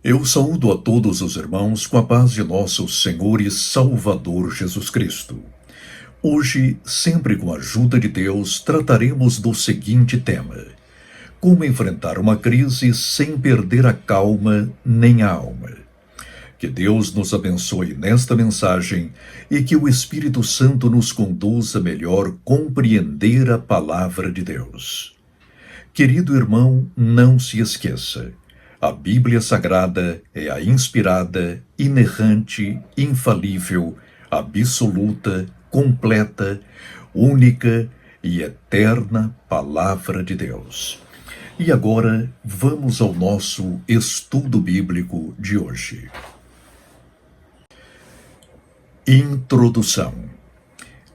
Eu saúdo a todos os irmãos com a paz de nosso Senhor e Salvador Jesus Cristo. Hoje, sempre com a ajuda de Deus, trataremos do seguinte tema: como enfrentar uma crise sem perder a calma nem a alma. Que Deus nos abençoe nesta mensagem e que o Espírito Santo nos conduza a melhor compreender a palavra de Deus. Querido irmão, não se esqueça: a Bíblia Sagrada é a inspirada, inerrante, infalível, absoluta, completa, única e eterna Palavra de Deus. E agora, vamos ao nosso estudo bíblico de hoje. Introdução.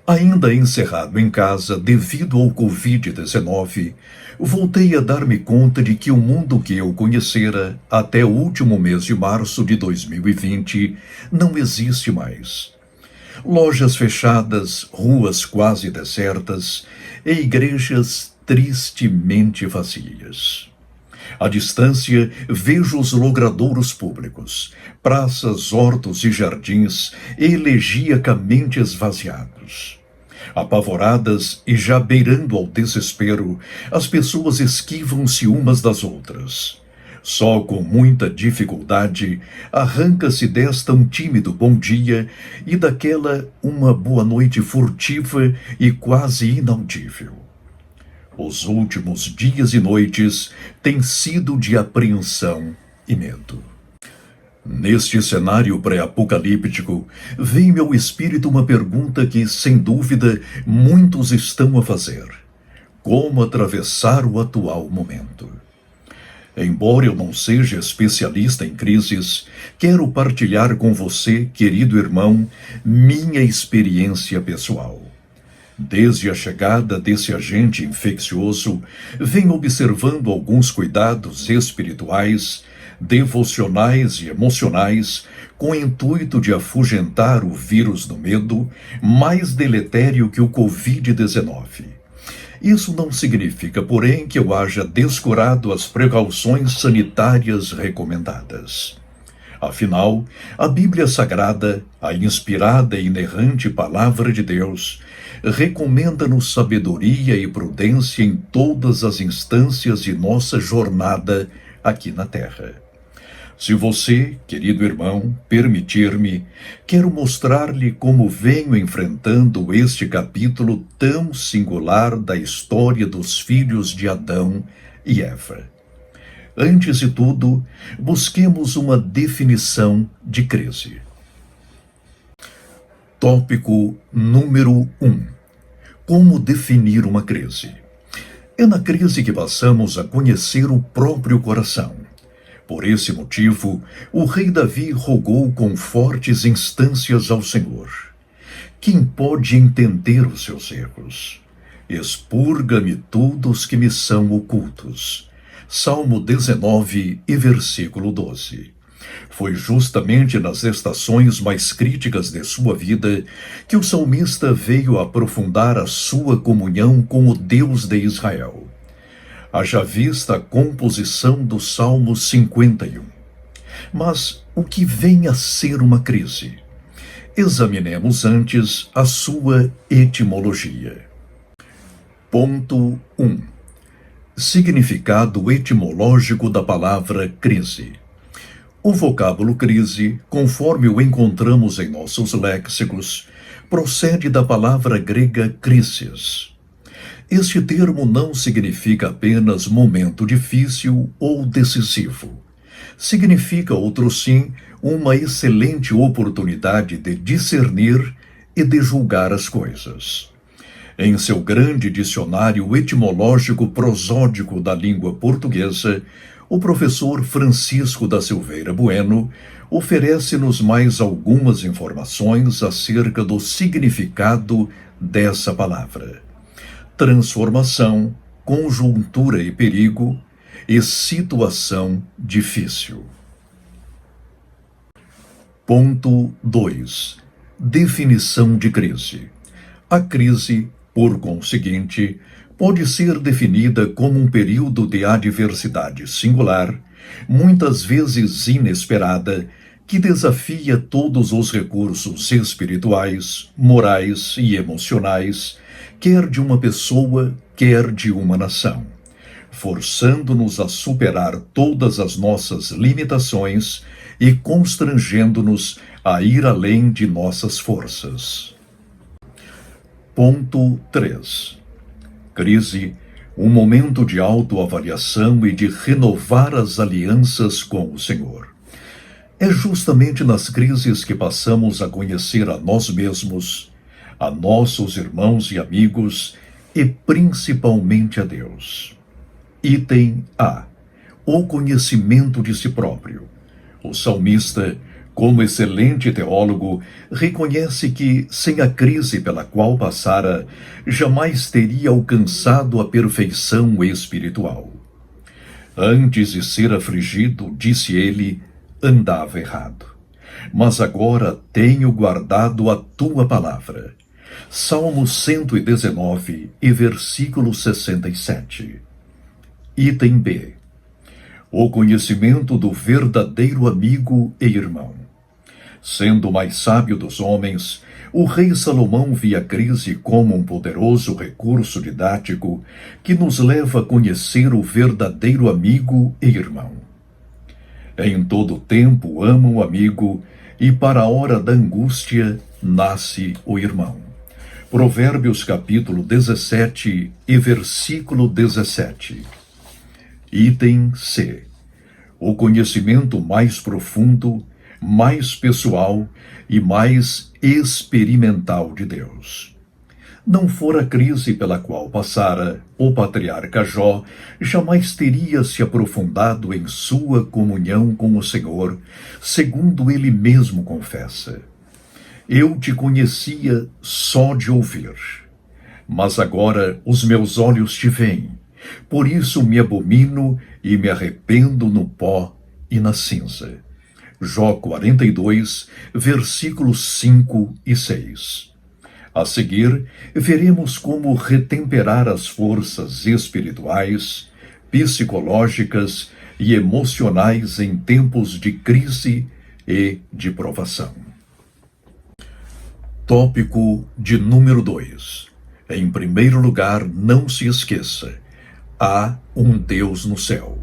Ainda encerrado em casa devido ao Covid-19, voltei a dar-me conta de que o mundo que eu conhecera até o último mês de março de 2020 não existe mais. Lojas fechadas, ruas quase desertas e igrejas tristemente vazias. À distância, vejo os logradouros públicos, praças, hortos e jardins elegiacamente esvaziados. Apavoradas e já beirando ao desespero, as pessoas esquivam-se umas das outras. Só com muita dificuldade arranca-se desta um tímido bom dia e daquela uma boa noite furtiva e quase inaudível. Os últimos dias e noites têm sido de apreensão e medo. Neste cenário pré-apocalíptico, vem-me ao espírito uma pergunta que, sem dúvida, muitos estão a fazer: como atravessar o atual momento? Embora eu não seja especialista em crises, quero partilhar com você, querido irmão, minha experiência pessoal. Desde a chegada desse agente infeccioso, venho observando alguns cuidados espirituais, devocionais e emocionais, com o intuito de afugentar o vírus do medo, mais deletério que o Covid-19. Isso não significa, porém, que eu haja descurado as precauções sanitárias recomendadas. Afinal, a Bíblia Sagrada, a inspirada e inerrante Palavra de Deus, recomenda-nos sabedoria e prudência em todas as instâncias de nossa jornada aqui na Terra. Se você, querido irmão, permitir-me, quero mostrar-lhe como venho enfrentando este capítulo tão singular da história dos filhos de Adão e Eva. Antes de tudo, busquemos uma definição de crise. Tópico número 1. Como definir uma crise? É na crise que passamos a conhecer o próprio coração. Por esse motivo, o rei Davi rogou com fortes instâncias ao Senhor: quem pode entender os seus erros? Expurga-me todos que me são ocultos. Salmo 19 e versículo 12. Foi justamente nas estações mais críticas de sua vida que o salmista veio aprofundar a sua comunhão com o Deus de Israel. Haja vista a composição do Salmo 51. Mas o que vem a ser uma crise? Examinemos antes a sua etimologia. Ponto 1. Significado etimológico da palavra crise. O vocábulo crise, conforme o encontramos em nossos léxicos, procede da palavra grega krisis. Este termo não significa apenas momento difícil ou decisivo. Significa, outro sim, uma excelente oportunidade de discernir e de julgar as coisas. Em seu grande dicionário etimológico prosódico da língua portuguesa, o professor Francisco da Silveira Bueno oferece-nos mais algumas informações acerca do significado dessa palavra: transformação, conjuntura e perigo, e situação difícil. Ponto 2. Definição de crise. A crise, por conseguinte, pode ser definida como um período de adversidade singular, muitas vezes inesperada, que desafia todos os recursos espirituais, morais e emocionais, quer de uma pessoa, quer de uma nação, forçando-nos a superar todas as nossas limitações e constrangendo-nos a ir além de nossas forças. Ponto 3. Crise, um momento de autoavaliação e de renovar as alianças com o Senhor. É justamente nas crises que passamos a conhecer a nós mesmos, a nossos irmãos e amigos e principalmente a Deus. Item A. O conhecimento de si próprio. O salmista, como excelente teólogo, reconhece que, sem a crise pela qual passara, jamais teria alcançado a perfeição espiritual. Antes de ser afligido, disse ele, andava errado. Mas agora tenho guardado a tua palavra. Salmo 119 e versículo 67. Item B. O conhecimento do verdadeiro amigo e irmão. Sendo o mais sábio dos homens, o rei Salomão via a crise como um poderoso recurso didático que nos leva a conhecer o verdadeiro amigo e irmão. Em todo tempo ama o amigo, e para a hora da angústia nasce o irmão. Provérbios capítulo 17 e versículo 17. Item C. O conhecimento mais profundo, mais pessoal e mais experimental de Deus. Não fora a crise pela qual passara, o patriarca Jó jamais teria se aprofundado em sua comunhão com o Senhor, segundo ele mesmo confessa. Eu te conhecia só de ouvir, mas agora os meus olhos te veem. Por isso me abomino e me arrependo no pó e na cinza. Jó 42, versículos 5 e 6. A seguir, veremos como retemperar as forças espirituais, psicológicas e emocionais em tempos de crise e de provação. Tópico de número 2. Em primeiro lugar, não se esqueça: há um Deus no céu.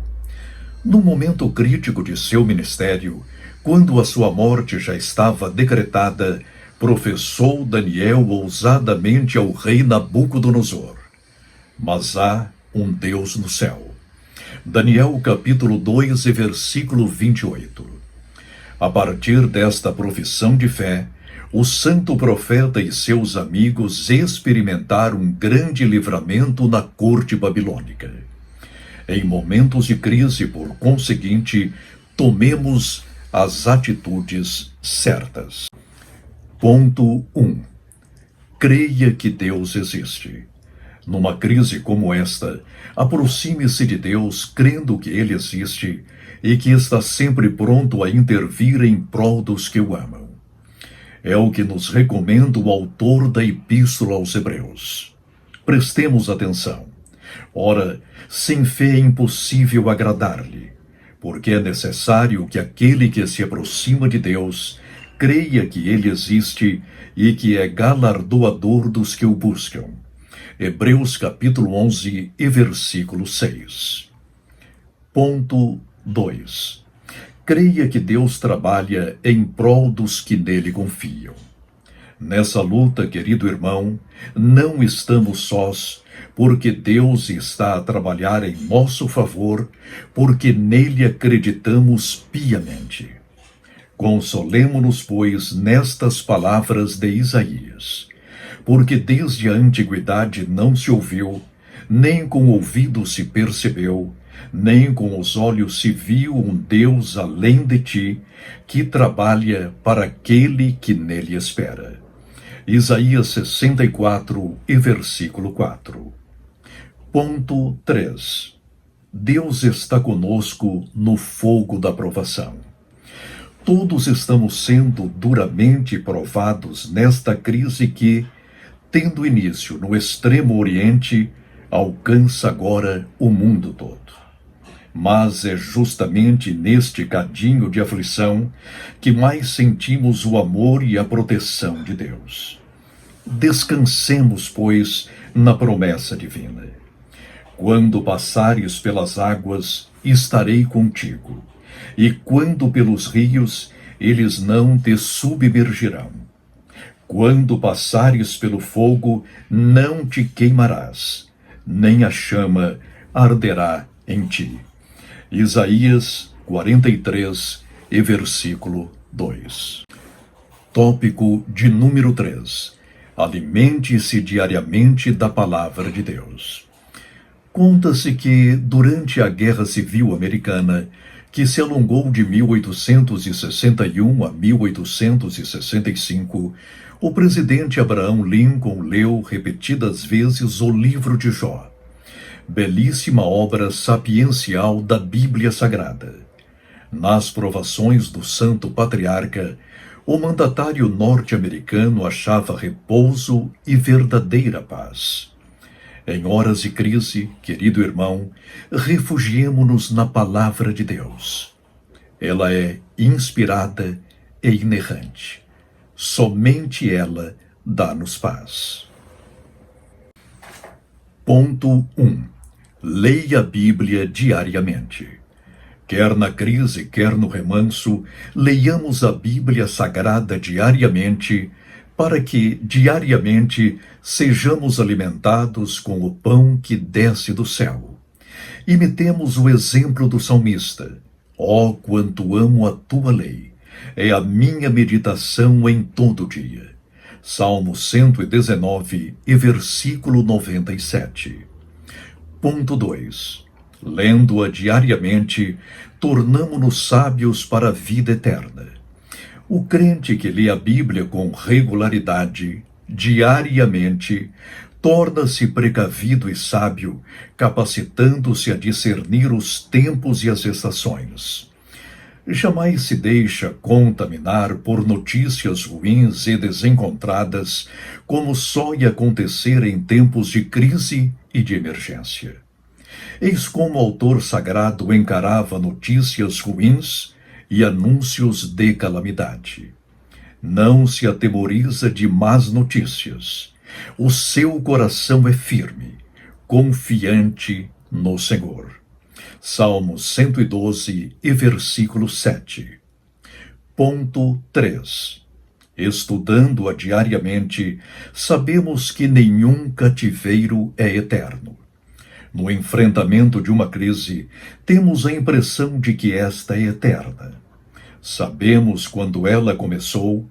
No momento crítico de seu ministério, quando a sua morte já estava decretada, professou Daniel ousadamente ao rei Nabucodonosor: mas há um Deus no céu. Daniel capítulo 2 e versículo 28. A partir desta profissão de fé, o santo profeta e seus amigos experimentaram um grande livramento na corte babilônica. Em momentos de crise, por conseguinte, tomemos as atitudes certas. Ponto 1. Creia que Deus existe. Numa crise como esta, aproxime-se de Deus crendo que Ele existe e que está sempre pronto a intervir em prol dos que o amam. É o que nos recomenda o autor da Epístola aos Hebreus. Prestemos atenção. Ora, sem fé é impossível agradar-lhe, porque é necessário que aquele que se aproxima de Deus creia que Ele existe e que é galardoador dos que o buscam. Hebreus capítulo 11 e versículo 6. Ponto 2. Creia que Deus trabalha em prol dos que nele confiam. Nessa luta, querido irmão, não estamos sós, porque Deus está a trabalhar em nosso favor, porque nele acreditamos piamente. Consolemo-nos, pois, nestas palavras de Isaías, porque desde a antiguidade não se ouviu, nem com o ouvido se percebeu, nem com os olhos se viu um Deus além de ti, que trabalha para aquele que nele espera. Isaías 64 e versículo 4. Ponto 3. Deus está conosco no fogo da provação. Todos estamos sendo duramente provados nesta crise que, tendo início no Extremo Oriente, alcança agora o mundo todo. mas é justamente neste cadinho de aflição que mais sentimos o amor e a proteção de Deus. Descansemos, pois, na promessa divina. Quando passares pelas águas, estarei contigo, e quando pelos rios, eles não te submergirão. Quando passares pelo fogo, não te queimarás, nem a chama arderá em ti. Isaías 43, e versículo 2. Tópico de número 3. Alimente-se diariamente da palavra de Deus. Conta-se que, durante a Guerra Civil Americana, que se alongou de 1861 a 1865, o presidente Abraham Lincoln leu repetidas vezes o livro de Jó, belíssima obra sapiencial da Bíblia Sagrada. Nas provações do santo patriarca, o mandatário norte-americano achava repouso e verdadeira paz. Em horas de crise, querido irmão, refugiemo-nos na palavra de Deus. Ela é inspirada e inerrante. Somente ela dá-nos paz. Ponto 1. Leia a Bíblia diariamente. Quer na crise, quer no remanso, leiamos a Bíblia Sagrada diariamente, para que, diariamente, sejamos alimentados com o pão que desce do céu. Imitemos o exemplo do salmista. Ó, quanto amo a tua lei! É a minha meditação em todo dia. Salmo 119, e versículo 97. Ponto 2. Lendo-a diariamente, tornamo-nos sábios para a vida eterna. O crente que lê a Bíblia com regularidade, diariamente, torna-se precavido e sábio, capacitando-se a discernir os tempos e as estações. Jamais se deixa contaminar por notícias ruins e desencontradas, como só ia acontecer em tempos de crise e de emergência. Eis como o autor sagrado encarava notícias ruins e anúncios de calamidade. Não se atemoriza de más notícias. O seu coração é firme, confiante no Senhor. Salmo 112, e versículo 7. Ponto 3. Estudando-a diariamente, sabemos que nenhum cativeiro é eterno. No enfrentamento de uma crise, temos a impressão de que esta é eterna. Sabemos quando ela começou,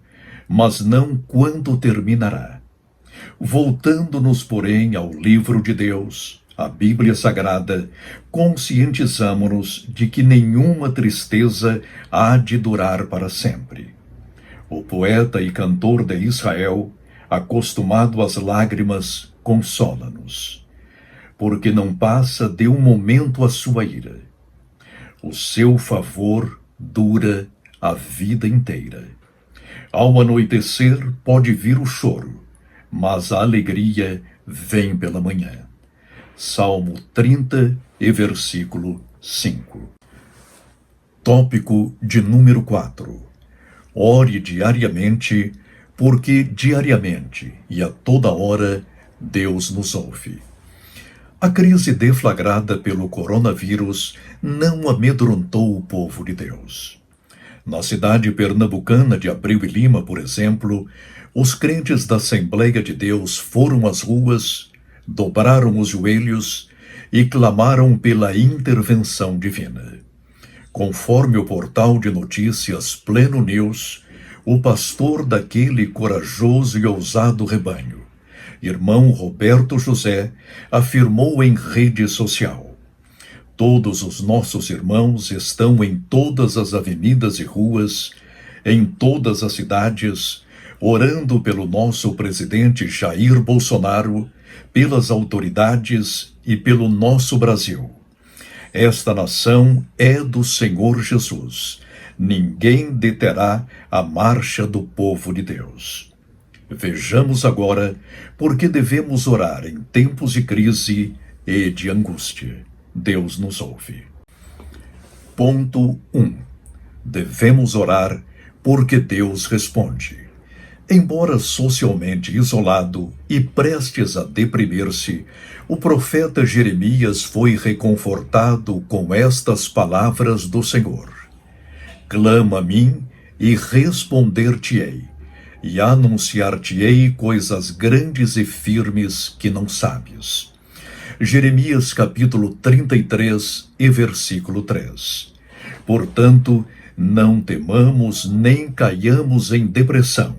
mas não quando terminará. Voltando-nos, porém, ao livro de Deus, a Bíblia Sagrada, conscientizamo-nos de que nenhuma tristeza há de durar para sempre. O poeta e cantor de Israel, acostumado às lágrimas, consola-nos, porque não passa de um momento a sua ira. O seu favor dura a vida inteira. Ao anoitecer pode vir o choro, mas a alegria vem pela manhã. Salmo 30, e versículo 5. Tópico de número 4. Ore diariamente, porque diariamente e a toda hora Deus nos ouve. A crise deflagrada pelo coronavírus não amedrontou o povo de Deus. Na cidade pernambucana de Abreu e Lima, por exemplo, os crentes da Assembleia de Deus foram às ruas, dobraram os joelhos e clamaram pela intervenção divina. Conforme o portal de notícias Pleno News, o pastor daquele corajoso e ousado rebanho, irmão Roberto José, afirmou em rede social: todos os nossos irmãos estão em todas as avenidas e ruas, em todas as cidades, orando pelo nosso presidente Jair Bolsonaro, pelas autoridades e pelo nosso Brasil. Esta nação é do Senhor Jesus. Ninguém deterá a marcha do povo de Deus. Vejamos agora por que devemos orar em tempos de crise e de angústia. Deus nos ouve. Ponto 1. Devemos orar porque Deus responde. Embora socialmente isolado e prestes a deprimir-se, o profeta Jeremias foi reconfortado com estas palavras do Senhor: clama a mim e responder-te-ei, e anunciar-te-ei coisas grandes e firmes que não sabes. Jeremias capítulo 33 e versículo 3. Portanto, não temamos nem caiamos em depressão,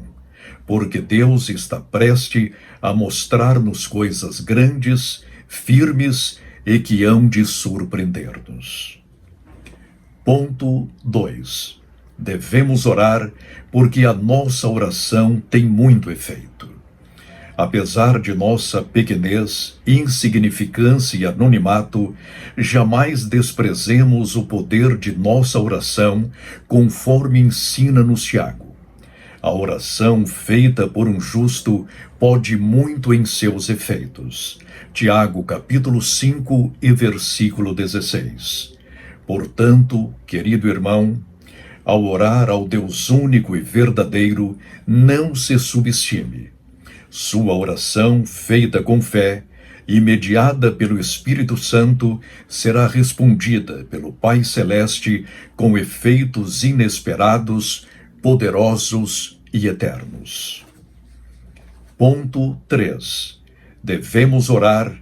porque Deus está prestes a mostrar-nos coisas grandes, firmes e que hão de surpreender-nos. Ponto 2. Devemos orar porque a nossa oração tem muito efeito. Apesar de nossa pequenez, insignificância e anonimato, jamais desprezemos o poder de nossa oração, conforme ensina-nos Tiago. A oração feita por um justo pode muito em seus efeitos. Tiago, capítulo 5 e versículo 16. Portanto, querido irmão, ao orar ao Deus único e verdadeiro, não se subestime. Sua oração, feita com fé e mediada pelo Espírito Santo, será respondida pelo Pai Celeste com efeitos inesperados, poderosos e eternos. Ponto 3. Devemos orar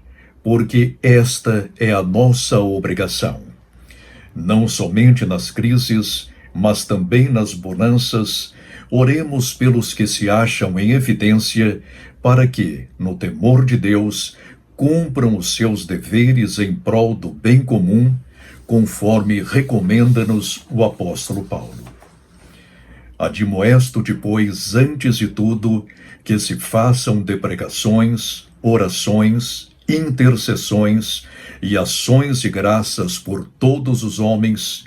porque esta é a nossa obrigação. Não somente nas crises, mas também nas bonanças, oremos pelos que se acham em evidência, para que, no temor de Deus, cumpram os seus deveres em prol do bem comum, conforme recomenda-nos o apóstolo Paulo. Admoesto-te, pois, antes de tudo, que se façam depregações, orações, intercessões e ações de graças por todos os homens,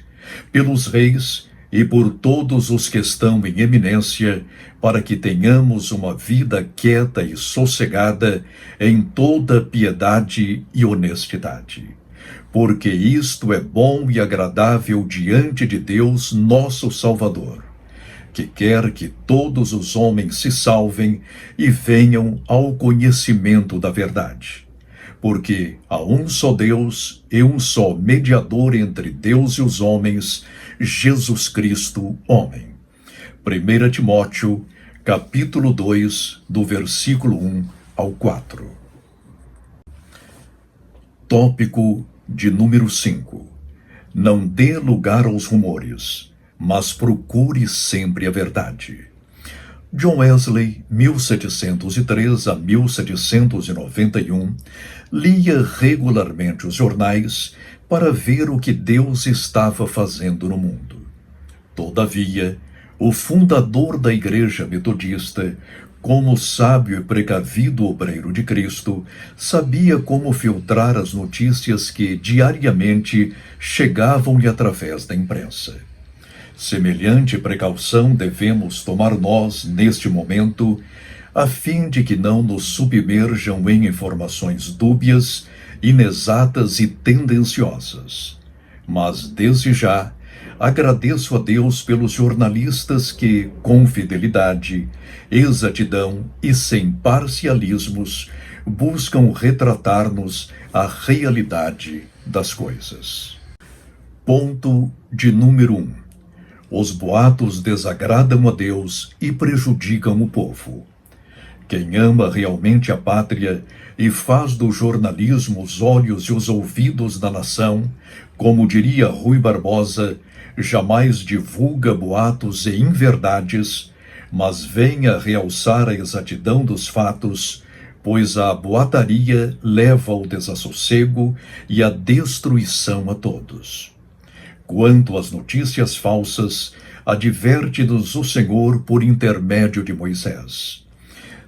pelos reis e por todos os que estão em eminência, para que tenhamos uma vida quieta e sossegada em toda piedade e honestidade. Porque isto é bom e agradável diante de Deus, nosso Salvador, que quer que todos os homens se salvem e venham ao conhecimento da verdade. Porque há um só Deus e um só mediador entre Deus e os homens, Jesus Cristo, homem. 1 Timóteo, capítulo 2, do versículo 1 ao 4. Tópico de número 5. Não dê lugar aos rumores, mas procure sempre a verdade. John Wesley, 1703 a 1791, lia regularmente os jornais para ver o que Deus estava fazendo no mundo. Todavia, o fundador da Igreja Metodista, como sábio e precavido obreiro de Cristo, sabia como filtrar as notícias que diariamente chegavam-lhe através da imprensa. Semelhante precaução devemos tomar nós, neste momento, a fim de que não nos submerjam em informações dúbias, inexatas e tendenciosas. Mas, desde já, agradeço a Deus pelos jornalistas que, com fidelidade, exatidão e sem parcialismos, buscam retratar-nos a realidade das coisas. Ponto de número 1. Os boatos desagradam a Deus e prejudicam o povo. Quem ama realmente a pátria e faz do jornalismo os olhos e os ouvidos da nação, como diria Rui Barbosa, jamais divulga boatos e inverdades, mas venha realçar a exatidão dos fatos, pois a boataria leva ao desassossego e à destruição a todos. Quanto às notícias falsas, adverte-nos o Senhor por intermédio de Moisés.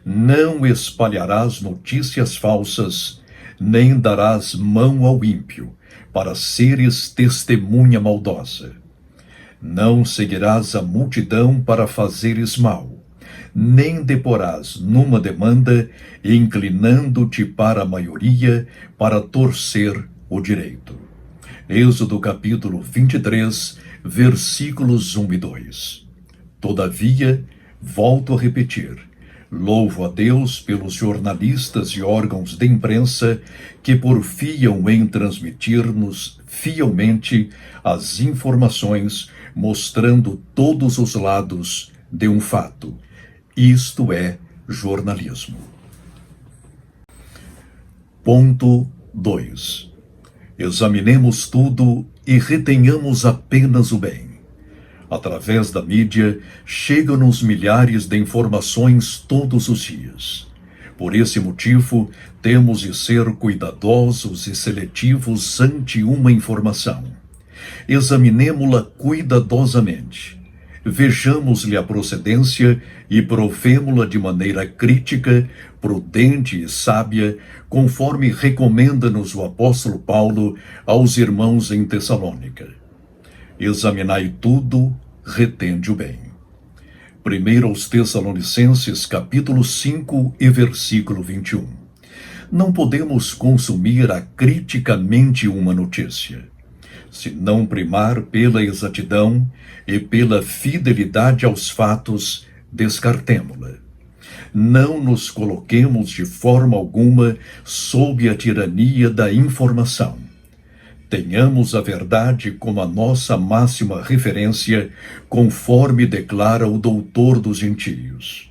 Não espalharás notícias falsas, nem darás mão ao ímpio, para seres testemunha maldosa. Não seguirás a multidão para fazeres mal, nem deporás numa demanda, inclinando-te para a maioria, para torcer o direito. Êxodo capítulo 23, versículos 1 e 2. Todavia, volto a repetir, louvo a Deus pelos jornalistas e órgãos de imprensa que porfiam em transmitir-nos fielmente as informações, mostrando todos os lados de um fato. Isto é jornalismo. Ponto 2. Examinemos tudo e retenhamos apenas o bem. Através da mídia, chegam-nos milhares de informações todos os dias. Por esse motivo, temos de ser cuidadosos e seletivos ante uma informação. Examinemo-la cuidadosamente. Vejamos-lhe a procedência e provemo-la de maneira crítica, prudente e sábia, conforme recomenda-nos o apóstolo Paulo aos irmãos em Tessalônica. Examinai tudo, retende o bem. 1 aos Tessalonicenses, capítulo 5 e versículo 21. Não podemos consumir acriticamente uma notícia. Se não primar pela exatidão e pela fidelidade aos fatos, descartemo-la. Não nos coloquemos de forma alguma sob a tirania da informação. Tenhamos a verdade como a nossa máxima referência, conforme declara o doutor dos gentios.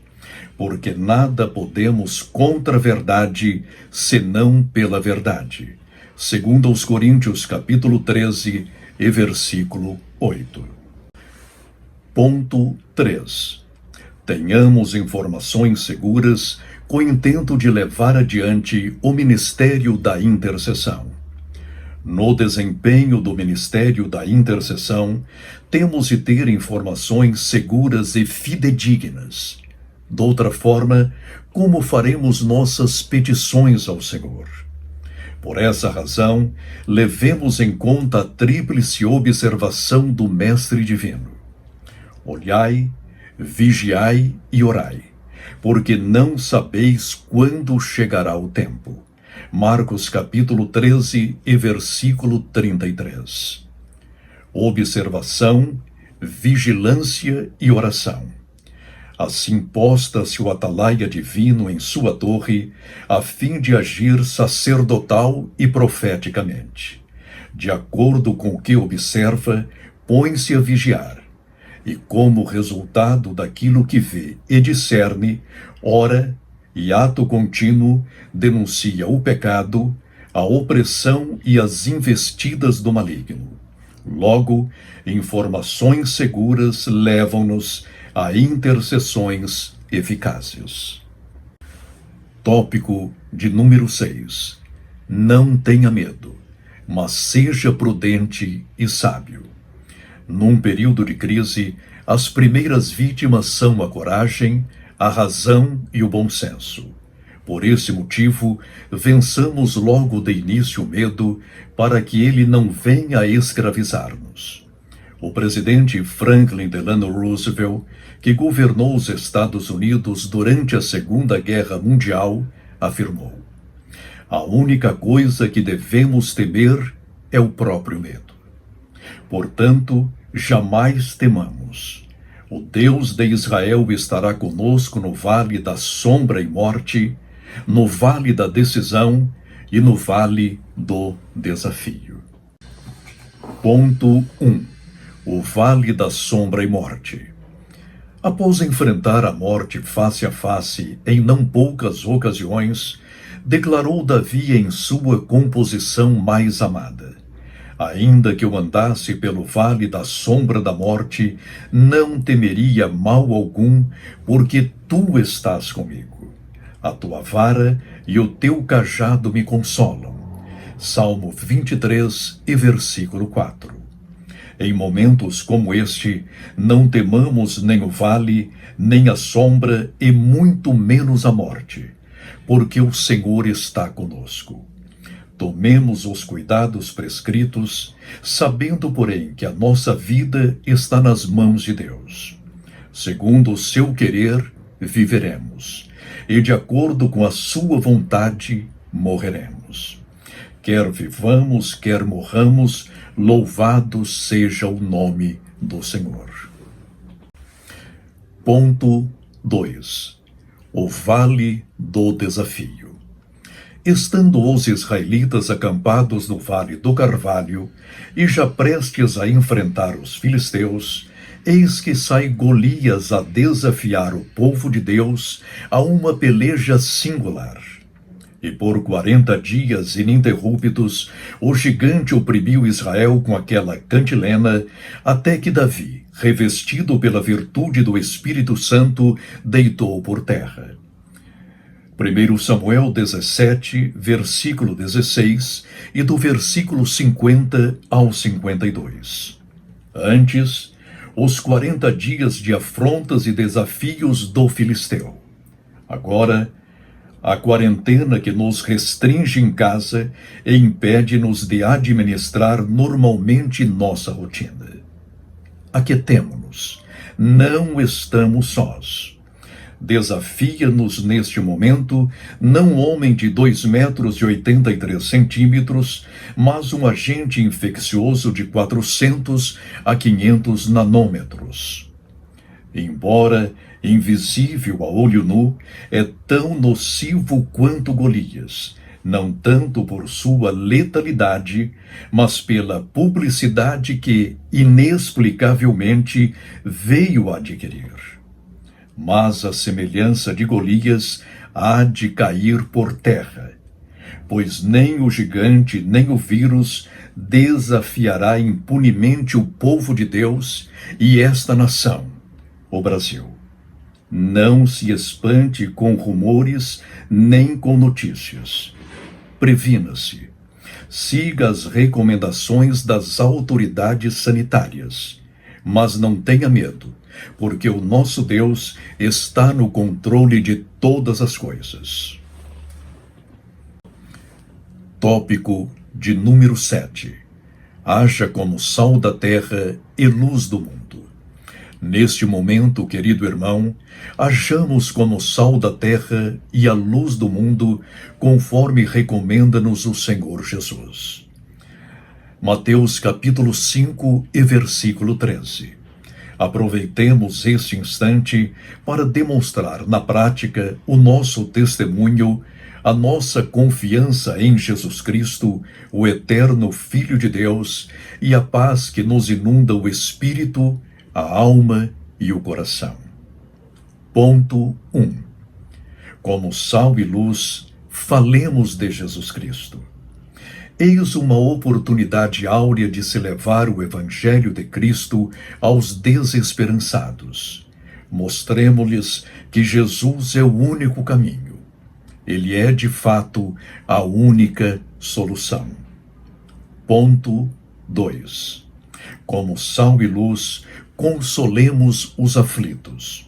Porque nada podemos contra a verdade, senão pela verdade. Segundo aos Coríntios, capítulo 13 e versículo 8. Ponto 3. Tenhamos informações seguras com o intento de levar adiante o ministério da intercessão. No desempenho do ministério da intercessão, temos de ter informações seguras e fidedignas. De outra forma, como faremos nossas petições ao Senhor? Por essa razão, levemos em conta a tríplice observação do Mestre Divino. Olhai, vigiai e orai, porque não sabeis quando chegará o tempo. Marcos capítulo 13 e versículo 33. Observação, vigilância e oração. Assim posta-se o atalaia divino em sua torre, a fim de agir sacerdotal e profeticamente. De acordo com o que observa, põe-se a vigiar, e como resultado daquilo que vê e discerne, ora e ato contínuo denuncia o pecado, a opressão e as investidas do maligno. Logo, informações seguras levam-nos a intercessões eficazes. Tópico de número 6. Não tenha medo, mas seja prudente e sábio. Num período de crise, as primeiras vítimas são a coragem, a razão e o bom senso. Por esse motivo, vençamos logo de início o medo, para que ele não venha a escravizar-nos. O presidente Franklin Delano Roosevelt, que governou os Estados Unidos durante a Segunda Guerra Mundial, afirmou: a única coisa que devemos temer é o próprio medo. Portanto, jamais temamos. O Deus de Israel estará conosco no vale da sombra e morte, no vale da decisão e no vale do desafio. Ponto 1. O vale da sombra e morte. Após enfrentar a morte face a face em não poucas ocasiões, declarou Davi em sua composição mais amada: ainda que eu andasse pelo vale da sombra da morte, não temeria mal algum, porque tu estás comigo. A tua vara e o teu cajado me consolam. Salmo 23 e versículo 4. Em momentos como este, não temamos nem o vale, nem a sombra e muito menos a morte, porque o Senhor está conosco. Tomemos os cuidados prescritos, sabendo, porém, que a nossa vida está nas mãos de Deus. Segundo o seu querer, viveremos, e de acordo com a sua vontade, morreremos. Quer vivamos, quer morramos, Louvado seja o nome do Senhor. Ponto 2. O Vale do Desafio. Estando os israelitas acampados no Vale do Carvalho e já prestes a enfrentar os filisteus, eis que sai Golias a desafiar o povo de Deus a uma peleja singular. E por 40 dias ininterruptos, o gigante oprimiu Israel com aquela cantilena, até que Davi, revestido pela virtude do Espírito Santo, deitou por terra. 1 Samuel 17, versículo 16, e do versículo 50 ao 52. Antes, os 40 dias de afrontas e desafios do filisteu. Agora, a quarentena que nos restringe em casa e impede-nos de administrar normalmente nossa rotina. Aquietemo-nos. Não estamos sós. Desafia-nos neste momento, não um homem de 2 metros e 83 centímetros, mas um agente infeccioso de 400 a 500 nanômetros. Embora invisível a olho nu, é tão nocivo quanto Golias, não tanto por sua letalidade, mas pela publicidade que, inexplicavelmente, veio adquirir. Mas a semelhança de Golias há de cair por terra, pois nem o gigante nem o vírus desafiará impunemente o povo de Deus e esta nação, o Brasil. Não se espante com rumores nem com notícias. Previna-se. Siga as recomendações das autoridades sanitárias. Mas não tenha medo, porque o nosso Deus está no controle de todas as coisas. Tópico de número 7. Haja como sal da terra e luz do mundo. Neste momento, querido irmão, hajamos como sal da terra e a luz do mundo, conforme recomenda-nos o Senhor Jesus. Mateus capítulo 5 e versículo 13. Aproveitemos este instante para demonstrar na prática o nosso testemunho, a nossa confiança em Jesus Cristo, o eterno Filho de Deus, e a paz que nos inunda o espírito, a alma e o coração. Ponto 1. Como sal e luz, falemos de Jesus Cristo. Eis uma oportunidade áurea de se levar o Evangelho de Cristo aos desesperançados. Mostremo-lhes que Jesus é o único caminho. Ele é, de fato, a única solução. Ponto 2. Como sal e luz, consolemos os aflitos.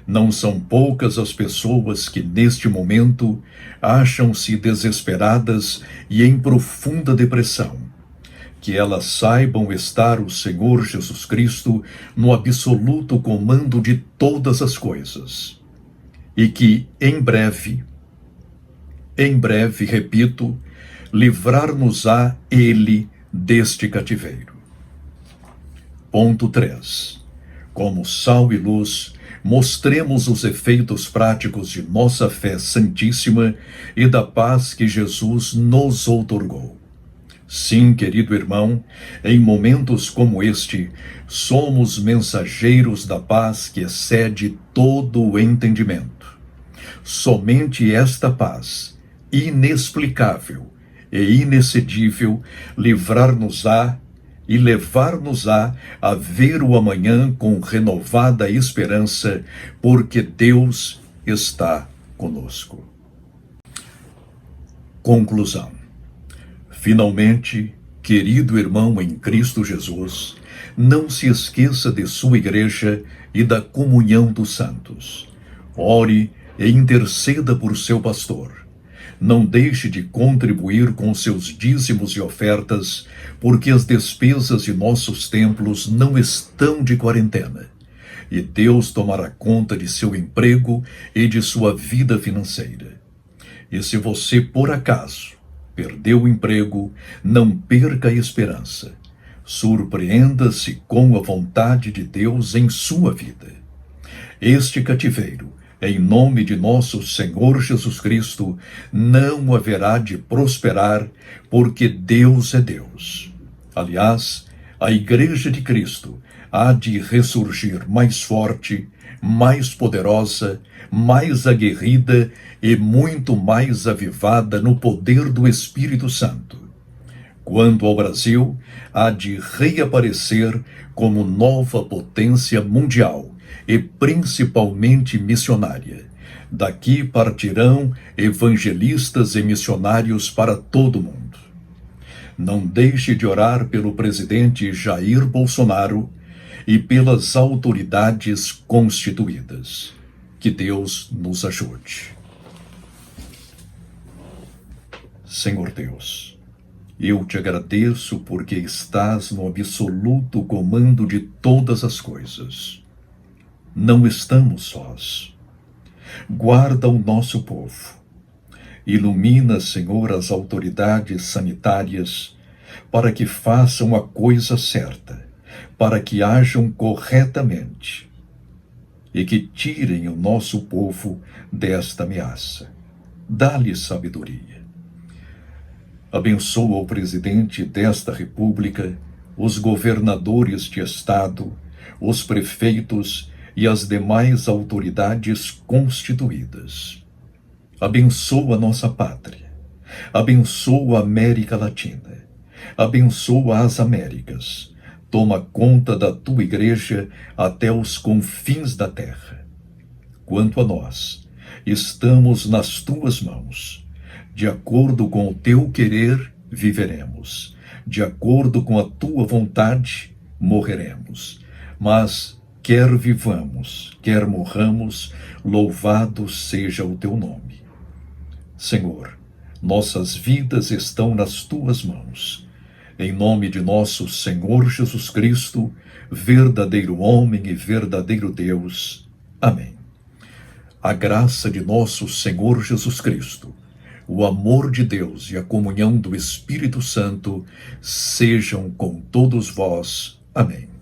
Não são poucas as pessoas que, neste momento, acham-se desesperadas e em profunda depressão. Que elas saibam estar o Senhor Jesus Cristo no absoluto comando de todas as coisas. E que, em breve, repito, livrar-nos-á Ele deste cativeiro. Ponto 3. Como sal e luz, mostremos os efeitos práticos de nossa fé santíssima e da paz que Jesus nos outorgou. Sim, querido irmão, em momentos como este, somos mensageiros da paz que excede todo o entendimento. Somente esta paz, inexplicável e inexcedível, livrar-nos-á e levar-nos-á a ver o amanhã com renovada esperança, porque Deus está conosco. Conclusão. Finalmente, querido irmão em Cristo Jesus, não se esqueça de sua igreja e da comunhão dos santos. Ore e interceda por seu pastor. Não deixe de contribuir com seus dízimos e ofertas, porque as despesas de nossos templos não estão de quarentena. E Deus tomará conta de seu emprego e de sua vida financeira. E se você, por acaso, perdeu o emprego, não perca a esperança, Surpreenda-se com a vontade de Deus em sua vida. Este cativeiro, em nome de nosso Senhor Jesus Cristo, não haverá de prosperar, porque Deus é Deus. Aliás, a Igreja de Cristo há de ressurgir mais forte, mais poderosa, mais aguerrida e muito mais avivada no poder do Espírito Santo. Quanto ao Brasil, há de reaparecer como nova potência mundial e principalmente missionária. Daqui partirão evangelistas e missionários para todo o mundo. Não deixe de orar pelo presidente Jair Bolsonaro e pelas autoridades constituídas. Que Deus nos ajude. Senhor Deus, eu te agradeço porque estás no absoluto comando de todas as coisas. Não estamos sós. Guarda o nosso povo. Ilumina, Senhor, as autoridades sanitárias para que façam a coisa certa, para que ajam corretamente e que tirem o nosso povo desta ameaça. Dá-lhe sabedoria. Abençoa o presidente desta república, os governadores de estado, os prefeitos e as demais autoridades constituídas. Abençoa nossa pátria. Abençoa a América Latina. Abençoa as Américas. Toma conta da tua igreja até os confins da terra. Quanto a nós, estamos nas tuas mãos. De acordo com o teu querer, viveremos. De acordo com a tua vontade, morreremos. Mas, quer vivamos, quer morramos, louvado seja o teu nome. Senhor, nossas vidas estão nas tuas mãos. Em nome de nosso Senhor Jesus Cristo, verdadeiro homem e verdadeiro Deus. Amém. A graça de nosso Senhor Jesus Cristo, o amor de Deus e a comunhão do Espírito Santo sejam com todos vós. Amém.